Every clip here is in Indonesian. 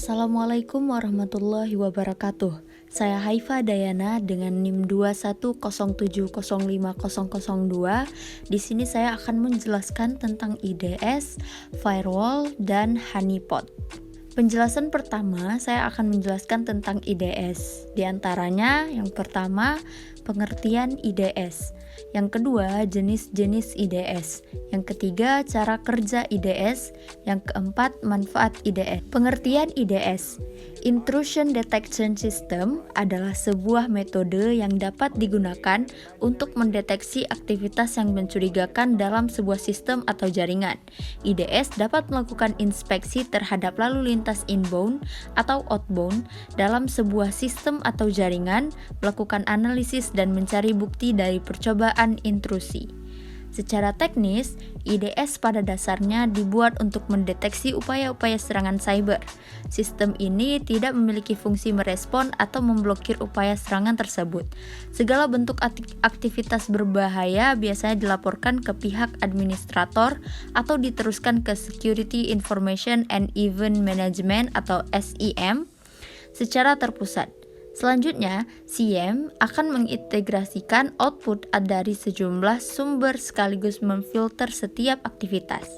Assalamualaikum warahmatullahi wabarakatuh. Saya Haifa Dayana dengan NIM 210705002. Di sini saya akan menjelaskan tentang IDS, firewall, dan honeypot. Penjelasan pertama, saya akan menjelaskan tentang IDS. Di antaranya, yang pertama, pengertian IDS. Yang kedua, jenis-jenis IDS. Yang ketiga, cara kerja IDS. Yang keempat, manfaat IDS. Pengertian IDS. Intrusion Detection System adalah sebuah metode yang dapat digunakan untuk mendeteksi aktivitas yang mencurigakan dalam sebuah sistem atau jaringan. IDS dapat melakukan inspeksi terhadap lalu lintas inbound atau outbound dalam sebuah sistem atau jaringan, melakukan analisis dan mencari bukti dari percobaan intrusi. Secara teknis, IDS pada dasarnya dibuat untuk mendeteksi upaya-upaya serangan cyber. Sistem ini tidak memiliki fungsi merespon atau memblokir upaya serangan tersebut. Segala bentuk aktivitas berbahaya biasanya dilaporkan ke pihak administrator atau diteruskan ke Security Information and Event Management atau SIEM secara terpusat. Selanjutnya, SIEM akan mengintegrasikan output dari sejumlah sumber sekaligus memfilter setiap aktivitas.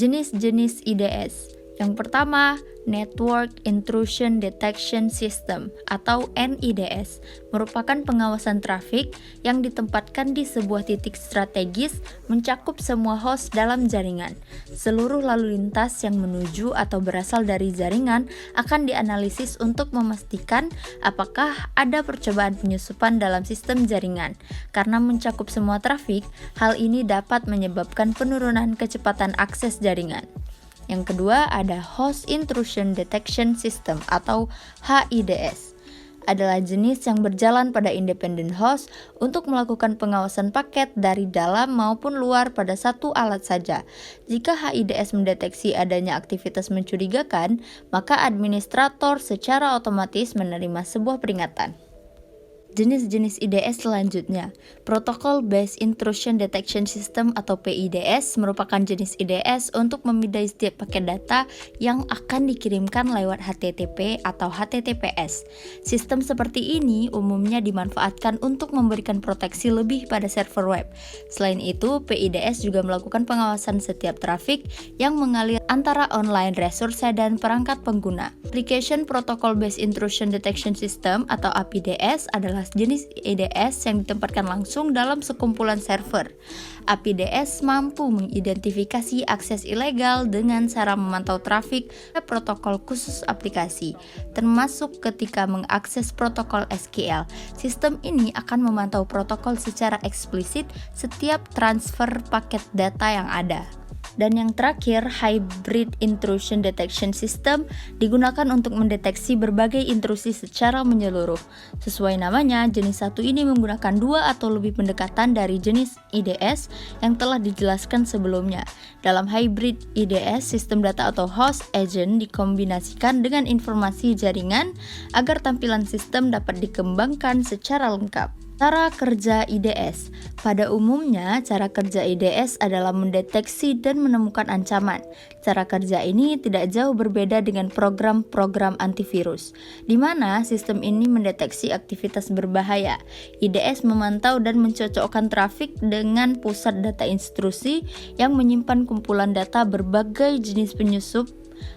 Jenis-jenis IDS. Yang pertama, Network Intrusion Detection System atau NIDS merupakan pengawasan trafik yang ditempatkan di sebuah titik strategis mencakup semua host dalam jaringan. Seluruh lalu lintas yang menuju atau berasal dari jaringan akan dianalisis untuk memastikan apakah ada percobaan penyusupan dalam sistem jaringan. Karena mencakup semua trafik, hal ini dapat menyebabkan penurunan kecepatan akses jaringan. Yang kedua ada Host Intrusion Detection System atau HIDS. Adalah jenis yang berjalan pada independent host untuk melakukan pengawasan paket dari dalam maupun luar pada satu alat saja. Jika HIDS mendeteksi adanya aktivitas mencurigakan, maka administrator secara otomatis menerima sebuah peringatan. Jenis-jenis IDS selanjutnya, Protocol Based Intrusion Detection System atau PIDS merupakan jenis IDS untuk memindai setiap paket data yang akan dikirimkan lewat HTTP atau HTTPS. Sistem seperti ini umumnya dimanfaatkan untuk memberikan proteksi lebih pada server web. Selain itu, PIDS juga melakukan pengawasan setiap trafik yang mengalir antara online resource dan perangkat pengguna. Application Protocol Based Intrusion Detection System atau APDS adalah jenis IDS yang ditempatkan langsung dalam sekumpulan server. APDS mampu mengidentifikasi akses ilegal dengan cara memantau trafik ke protokol khusus aplikasi, termasuk ketika mengakses protokol SQL. Sistem ini akan memantau protokol secara eksplisit setiap transfer paket data yang ada. Dan yang terakhir, Hybrid Intrusion Detection System digunakan untuk mendeteksi berbagai intrusi secara menyeluruh. Sesuai namanya, jenis satu ini menggunakan dua atau lebih pendekatan dari jenis IDS yang telah dijelaskan sebelumnya. Dalam Hybrid IDS, sistem data atau host agent dikombinasikan dengan informasi jaringan agar tampilan sistem dapat dikembangkan secara lengkap. Cara kerja IDS. Pada umumnya, cara kerja IDS adalah mendeteksi dan menemukan ancaman. Cara kerja ini tidak jauh berbeda dengan program-program antivirus, di mana sistem ini mendeteksi aktivitas berbahaya. IDS memantau dan mencocokkan trafik dengan pusat data instruksi yang menyimpan kumpulan data berbagai jenis penyusup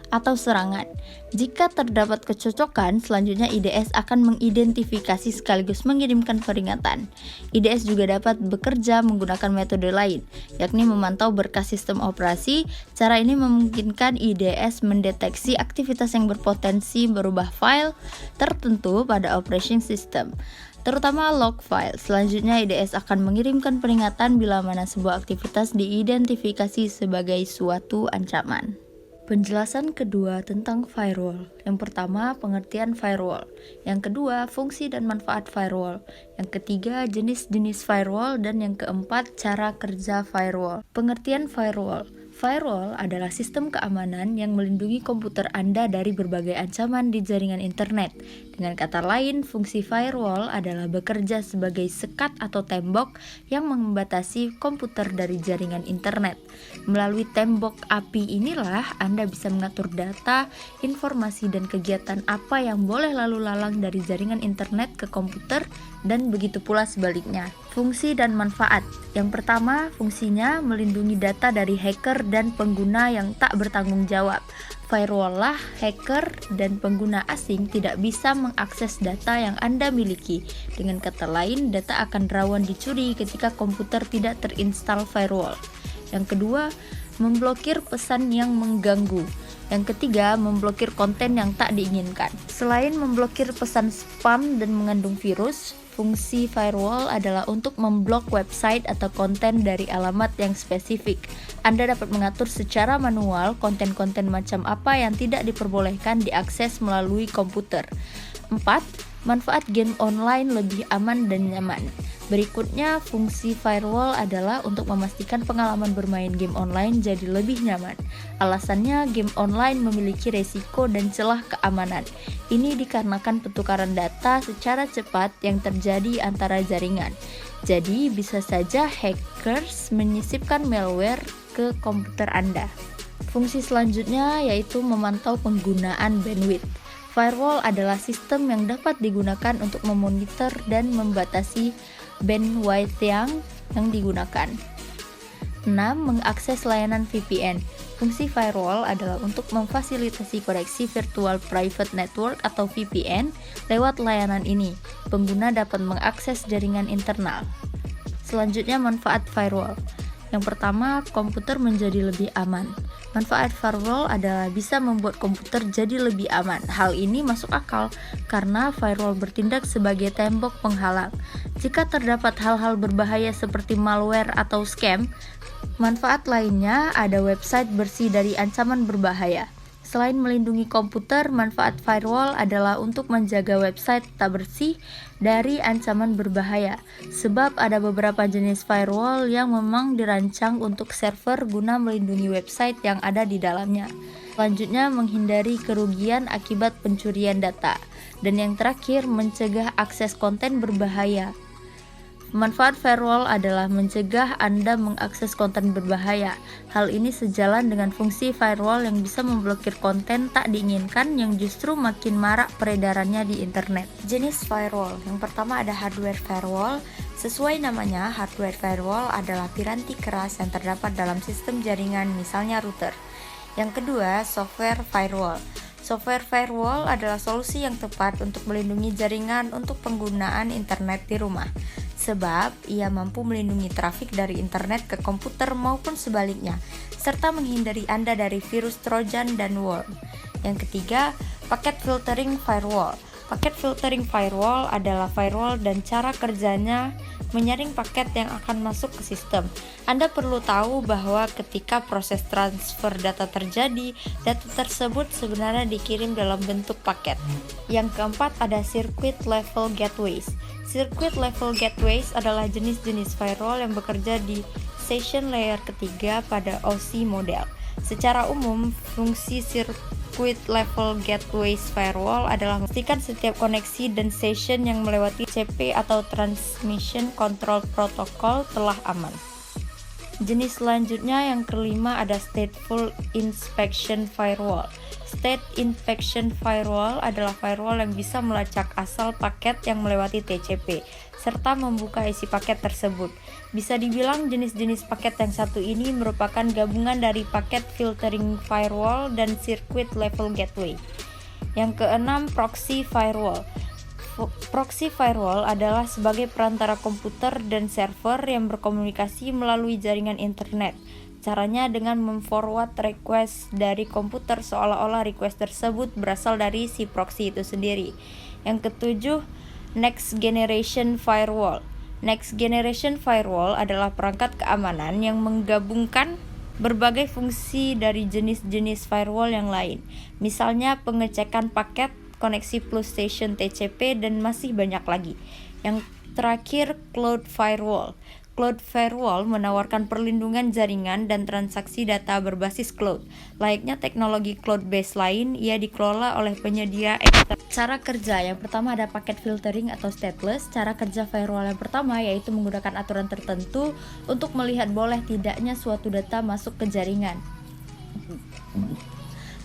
atau serangan. Jika terdapat kecocokan, selanjutnya IDS akan mengidentifikasi sekaligus mengirimkan peringatan. IDS juga dapat bekerja menggunakan metode lain, yakni memantau berkas sistem operasi. Cara ini memungkinkan IDS mendeteksi aktivitas yang berpotensi merubah file tertentu pada operating system, terutama log file. Selanjutnya IDS akan mengirimkan peringatan bila mana sebuah aktivitas diidentifikasi sebagai suatu ancaman. Penjelasan kedua tentang firewall. Yang pertama, pengertian firewall. Yang kedua, fungsi dan manfaat firewall. Yang ketiga, jenis-jenis firewall. Dan yang keempat, cara kerja firewall. Pengertian firewall. Firewall adalah sistem keamanan yang melindungi komputer Anda dari berbagai ancaman di jaringan internet. Dengan kata lain, fungsi firewall adalah bekerja sebagai sekat atau tembok yang membatasi komputer dari jaringan internet. Melalui tembok API inilah Anda bisa mengatur data, informasi, dan kegiatan apa yang boleh lalu lalang dari jaringan internet ke komputer, dan begitu pula sebaliknya. Fungsi dan manfaat. Yang pertama, fungsinya melindungi data dari hacker dan pengguna yang tak bertanggung jawab. Firewall lah, hacker dan pengguna asing tidak bisa mengakses data yang Anda miliki. Dengan kata lain, data akan rawan dicuri ketika komputer tidak terinstall firewall. Yang kedua, memblokir pesan yang mengganggu. Yang ketiga, memblokir konten yang tak diinginkan. Selain memblokir pesan spam dan mengandung virus, fungsi firewall adalah untuk memblok website atau konten dari alamat yang spesifik. Anda dapat mengatur secara manual konten-konten macam apa yang tidak diperbolehkan diakses melalui komputer. 4. Manfaat game online lebih aman dan nyaman. Berikutnya, fungsi firewall adalah untuk memastikan pengalaman bermain game online jadi lebih nyaman. Alasannya, game online memiliki resiko dan celah keamanan. Ini dikarenakan pertukaran data secara cepat yang terjadi antara jaringan. Jadi, bisa saja hackers menyisipkan malware ke komputer Anda. Fungsi selanjutnya yaitu memantau penggunaan bandwidth. Firewall adalah sistem yang dapat digunakan untuk memonitor dan membatasi bandwidth yang digunakan. 6. Mengakses layanan VPN. Fungsi firewall adalah untuk memfasilitasi koneksi virtual private network atau VPN lewat layanan ini. Pengguna dapat mengakses jaringan internal. Selanjutnya, manfaat firewall. Yang pertama, komputer menjadi lebih aman. Manfaat firewall adalah bisa membuat komputer jadi lebih aman. Hal ini masuk akal karena firewall bertindak sebagai tembok penghalang. Jika terdapat hal-hal berbahaya seperti malware atau scam, manfaat lainnya ada website bersih dari ancaman berbahaya. Selain melindungi komputer, manfaat firewall adalah untuk menjaga website tak bersih dari ancaman berbahaya. Sebab ada beberapa jenis firewall yang memang dirancang untuk server guna melindungi website yang ada di dalamnya. Selanjutnya, menghindari kerugian akibat pencurian data. Dan yang terakhir, mencegah akses konten berbahaya. Manfaat firewall adalah mencegah Anda mengakses konten berbahaya. Hal ini sejalan dengan fungsi firewall yang bisa memblokir konten tak diinginkan yang justru makin marak peredarannya di internet. Jenis firewall. Yang pertama ada hardware firewall. Sesuai namanya, hardware firewall adalah piranti keras yang terdapat dalam sistem jaringan, misalnya router. Yang kedua, software firewall. Software firewall adalah solusi yang tepat untuk melindungi jaringan untuk penggunaan internet di rumah. Sebab ia mampu melindungi trafik dari internet ke komputer maupun sebaliknya, serta menghindari Anda dari virus Trojan dan worm. Yang ketiga, paket filtering firewall. Paket filtering firewall adalah firewall dan cara kerjanya menyaring paket yang akan masuk ke sistem. Anda perlu tahu bahwa ketika proses transfer data terjadi, data tersebut sebenarnya dikirim dalam bentuk paket. Yang keempat ada circuit level gateways. Circuit level gateways adalah jenis-jenis firewall yang bekerja di session layer ketiga pada OSI model. Secara umum, fungsi circuit level gateways firewall adalah memastikan setiap koneksi dan session yang melewati TCP atau Transmission Control Protocol telah aman. Jenis selanjutnya yang kelima ada Stateful Inspection Firewall. State Inspection Firewall adalah firewall yang bisa melacak asal paket yang melewati TCP, serta membuka isi paket tersebut. Bisa dibilang jenis-jenis paket yang satu ini merupakan gabungan dari paket filtering firewall dan circuit level gateway. Yang keenam, Proxy Firewall. Proxy firewall adalah sebagai perantara komputer dan server yang berkomunikasi melalui jaringan internet. Caranya dengan memforward request dari komputer seolah-olah request tersebut berasal dari si proxy itu sendiri. Yang ketujuh, Next Generation Firewall. Next Generation Firewall adalah perangkat keamanan yang menggabungkan berbagai fungsi dari jenis-jenis firewall yang lain. Misalnya pengecekan paket, koneksi plus station TCP, dan masih banyak lagi. Yang terakhir, Cloud Firewall. Cloud Firewall menawarkan perlindungan jaringan dan transaksi data berbasis cloud. Layaknya teknologi cloud-based lain, ia dikelola oleh penyedia eksternal. Cara kerja yang pertama ada paket filtering atau stateless. Cara kerja firewall yang pertama yaitu menggunakan aturan tertentu untuk melihat boleh tidaknya suatu data masuk ke jaringan.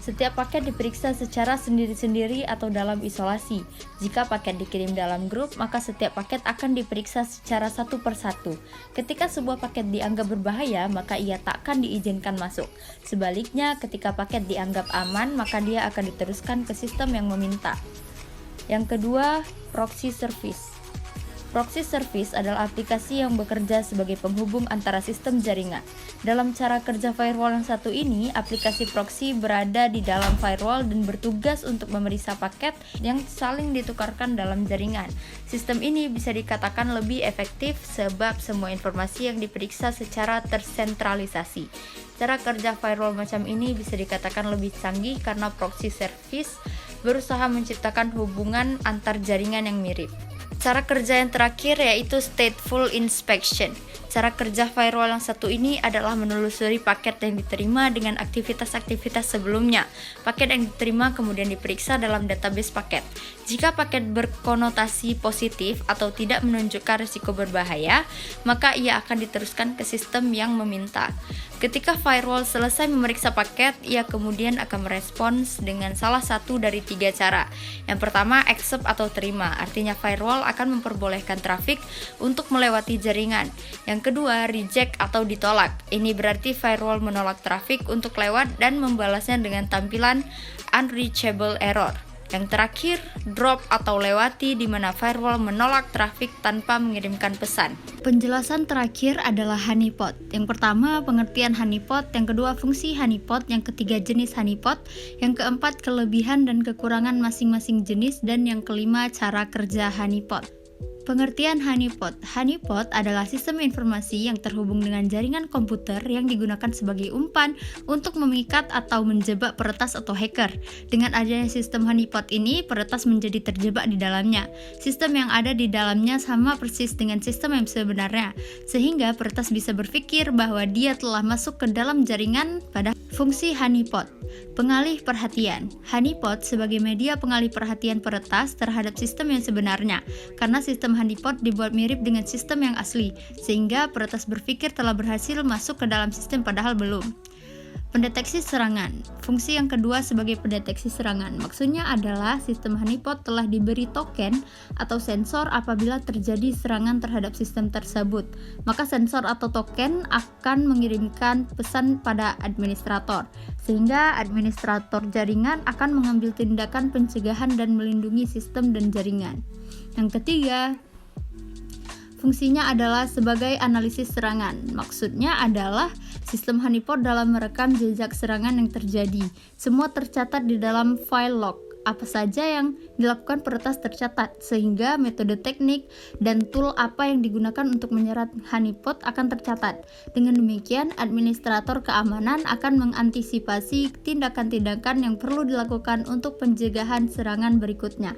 Setiap paket diperiksa secara sendiri-sendiri atau dalam isolasi. Jika paket dikirim dalam grup, maka setiap paket akan diperiksa secara satu persatu. Ketika sebuah paket dianggap berbahaya, maka ia takkan diizinkan masuk. Sebaliknya, ketika paket dianggap aman, maka dia akan diteruskan ke sistem yang meminta. Yang kedua, proxy service. Proxy service adalah aplikasi yang bekerja sebagai penghubung antara sistem jaringan. Dalam cara kerja firewall yang satu ini, aplikasi proxy berada di dalam firewall dan bertugas untuk memeriksa paket yang saling ditukarkan dalam jaringan. Sistem ini bisa dikatakan lebih efektif sebab semua informasi yang diperiksa secara tersentralisasi. Cara kerja firewall macam ini bisa dikatakan lebih canggih karena proxy service berusaha menciptakan hubungan antar jaringan yang mirip. Cara kerja yang terakhir yaitu stateful inspection. Cara kerja firewall yang satu ini adalah menelusuri paket yang diterima dengan aktivitas-aktivitas sebelumnya. Paket yang diterima kemudian diperiksa dalam database paket. Jika paket berkonotasi positif atau tidak menunjukkan risiko berbahaya, maka ia akan diteruskan ke sistem yang meminta. Ketika firewall selesai memeriksa paket, ia kemudian akan merespons dengan salah satu dari 3 cara. Yang pertama, accept atau terima, artinya firewall akan memperbolehkan trafik untuk melewati jaringan. Yang kedua, reject atau ditolak. Ini berarti firewall menolak trafik untuk lewat dan membalasnya dengan tampilan unreachable error. Yang terakhir, drop atau lewati, di mana firewall menolak trafik tanpa mengirimkan pesan. Penjelasan terakhir adalah honeypot. Yang pertama, pengertian honeypot. Yang kedua, fungsi honeypot. Yang ketiga, jenis honeypot. Yang keempat, kelebihan dan kekurangan masing-masing jenis. Dan yang kelima, cara kerja honeypot. Pengertian honeypot. Honeypot adalah sistem informasi yang terhubung dengan jaringan komputer yang digunakan sebagai umpan untuk memikat atau menjebak peretas atau hacker. Dengan adanya sistem honeypot ini, peretas menjadi terjebak di dalamnya. Sistem yang ada di dalamnya sama persis dengan sistem yang sebenarnya, sehingga peretas bisa berpikir bahwa dia telah masuk ke dalam jaringan pada fungsi honeypot. Pengalih perhatian. Honeypot sebagai media pengalih perhatian peretas terhadap sistem yang sebenarnya, karena sistem honeypot dibuat mirip dengan sistem yang asli, sehingga peretas berpikir telah berhasil masuk ke dalam sistem padahal belum. Pendeteksi serangan. Fungsi yang kedua sebagai pendeteksi serangan. Maksudnya adalah sistem honeypot telah diberi token atau sensor apabila terjadi serangan terhadap sistem tersebut. Maka sensor atau token akan mengirimkan pesan pada administrator, sehingga administrator jaringan akan mengambil tindakan pencegahan dan melindungi sistem dan jaringan. Yang ketiga, fungsinya adalah sebagai analisis serangan. Maksudnya adalah sistem honeypot dalam merekam jejak serangan yang terjadi. Semua tercatat di dalam file log. Apa saja yang dilakukan peretas tercatat, sehingga metode teknik dan tool apa yang digunakan untuk menyerang honeypot akan tercatat. Dengan demikian, administrator keamanan akan mengantisipasi tindakan-tindakan yang perlu dilakukan untuk pencegahan serangan berikutnya.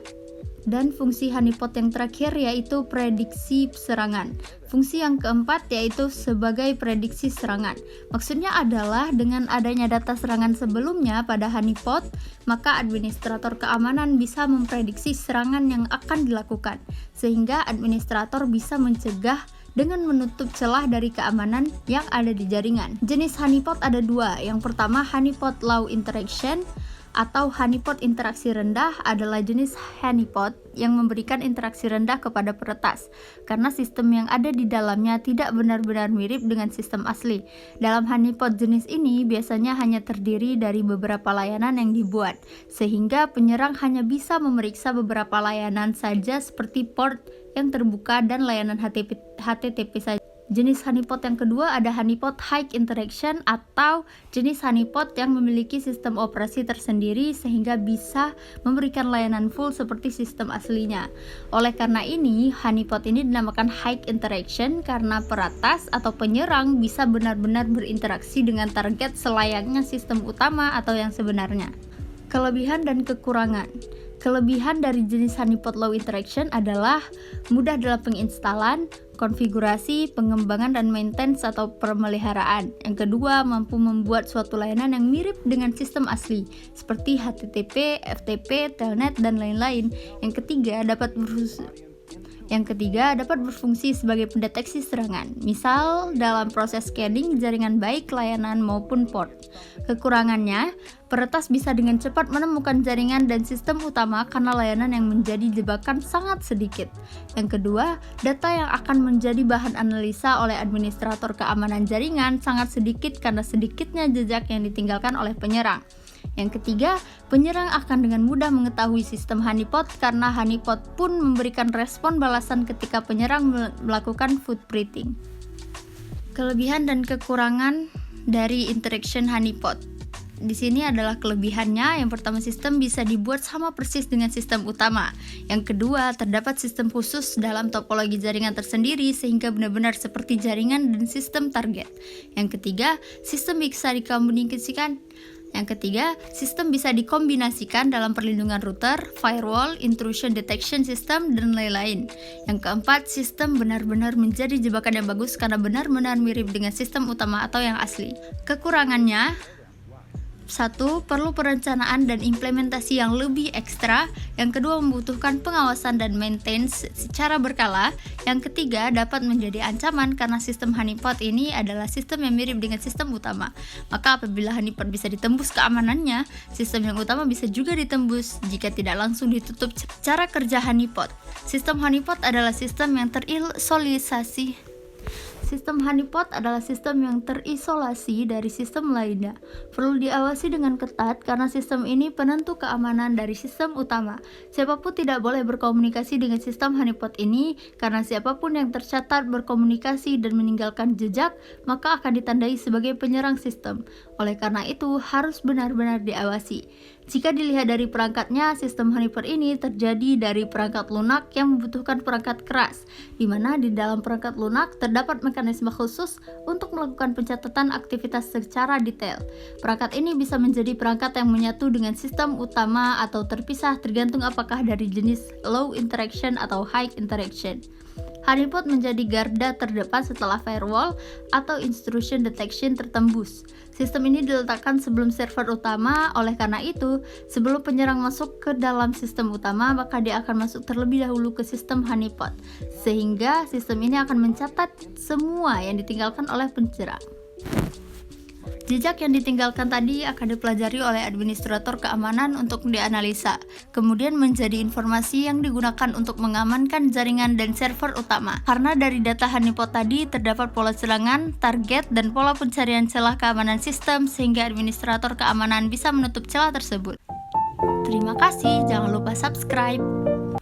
Dan fungsi honeypot yang terakhir yaitu prediksi serangan. Fungsi yang keempat yaitu sebagai prediksi serangan. Maksudnya adalah dengan adanya data serangan sebelumnya pada honeypot, maka administrator keamanan bisa memprediksi serangan yang akan dilakukan, sehingga administrator bisa mencegah dengan menutup celah dari keamanan yang ada di jaringan. Jenis honeypot ada 2. Yang pertama, honeypot low interaction atau honeypot interaksi rendah adalah jenis honeypot yang memberikan interaksi rendah kepada peretas, karena sistem yang ada di dalamnya tidak benar-benar mirip dengan sistem asli. Dalam honeypot jenis ini biasanya hanya terdiri dari beberapa layanan yang dibuat, sehingga penyerang hanya bisa memeriksa beberapa layanan saja seperti port yang terbuka dan layanan HTTP saja. Jenis honeypot yang kedua ada honeypot high interaction atau jenis honeypot yang memiliki sistem operasi tersendiri sehingga bisa memberikan layanan full seperti sistem aslinya. Oleh karena ini, honeypot ini dinamakan high interaction karena peretas atau penyerang bisa benar-benar berinteraksi dengan target selayaknya sistem utama atau yang sebenarnya. Kelebihan dan kekurangan. Kelebihan dari jenis honeypot low interaction adalah mudah dalam penginstalan, konfigurasi, pengembangan dan maintenance atau pemeliharaan. Yang kedua, mampu membuat suatu layanan yang mirip dengan sistem asli, seperti HTTP, FTP, Telnet, dan lain-lain. Yang ketiga, dapat berfungsi sebagai pendeteksi serangan, misal dalam proses scanning jaringan baik layanan maupun port. Kekurangannya, peretas bisa dengan cepat menemukan jaringan dan sistem utama karena layanan yang menjadi jebakan sangat sedikit. Yang kedua, data yang akan menjadi bahan analisa oleh administrator keamanan jaringan sangat sedikit karena sedikitnya jejak yang ditinggalkan oleh penyerang. Yang ketiga, penyerang akan dengan mudah mengetahui sistem honeypot karena honeypot pun memberikan respon balasan ketika penyerang melakukan footprinting. Kelebihan dan kekurangan dari interaction honeypot. Di sini adalah kelebihannya. Yang pertama, sistem bisa dibuat sama persis dengan sistem utama. Yang kedua, terdapat sistem khusus dalam topologi jaringan tersendiri sehingga benar-benar seperti jaringan dan sistem target. Yang ketiga, sistem bisa dikombinasikan dalam perlindungan router, firewall, intrusion detection system, dan lain-lain. Yang keempat, sistem benar-benar menjadi jebakan yang bagus karena benar-benar mirip dengan sistem utama atau yang asli. Kekurangannya, 1. Perlu perencanaan dan implementasi yang lebih ekstra. Yang kedua, membutuhkan pengawasan dan maintenance secara berkala. Yang ketiga, dapat menjadi ancaman karena sistem honeypot ini adalah sistem yang mirip dengan sistem utama. Maka apabila honeypot bisa ditembus keamanannya, sistem yang utama bisa juga ditembus jika tidak langsung ditutup. Cara kerja honeypot. Sistem honeypot adalah sistem yang terisolasi dari sistem lainnya. Perlu diawasi dengan ketat karena sistem ini penentu keamanan dari sistem utama. Siapapun tidak boleh berkomunikasi dengan sistem honeypot ini karena siapapun yang tercatat berkomunikasi dan meninggalkan jejak maka akan ditandai sebagai penyerang sistem. Oleh karena itu harus benar-benar diawasi. Jika dilihat dari perangkatnya, sistem honeypot ini terjadi dari perangkat lunak yang membutuhkan perangkat keras, di mana di dalam perangkat lunak terdapat mekanisme khusus untuk melakukan pencatatan aktivitas secara detail. Perangkat ini bisa menjadi perangkat yang menyatu dengan sistem utama atau terpisah tergantung apakah dari jenis low interaction atau high interaction. Honeypot menjadi garda terdepan setelah firewall atau intrusion detection tertembus. Sistem ini diletakkan sebelum server utama, oleh karena itu, sebelum penyerang masuk ke dalam sistem utama, maka dia akan masuk terlebih dahulu ke sistem honeypot, sehingga sistem ini akan mencatat semua yang ditinggalkan oleh penyerang. Jejak yang ditinggalkan tadi akan dipelajari oleh administrator keamanan untuk dianalisa, kemudian menjadi informasi yang digunakan untuk mengamankan jaringan dan server utama. Karena dari data honeypot tadi terdapat pola serangan, target, dan pola pencarian celah keamanan sistem sehingga administrator keamanan bisa menutup celah tersebut. Terima kasih, jangan lupa subscribe.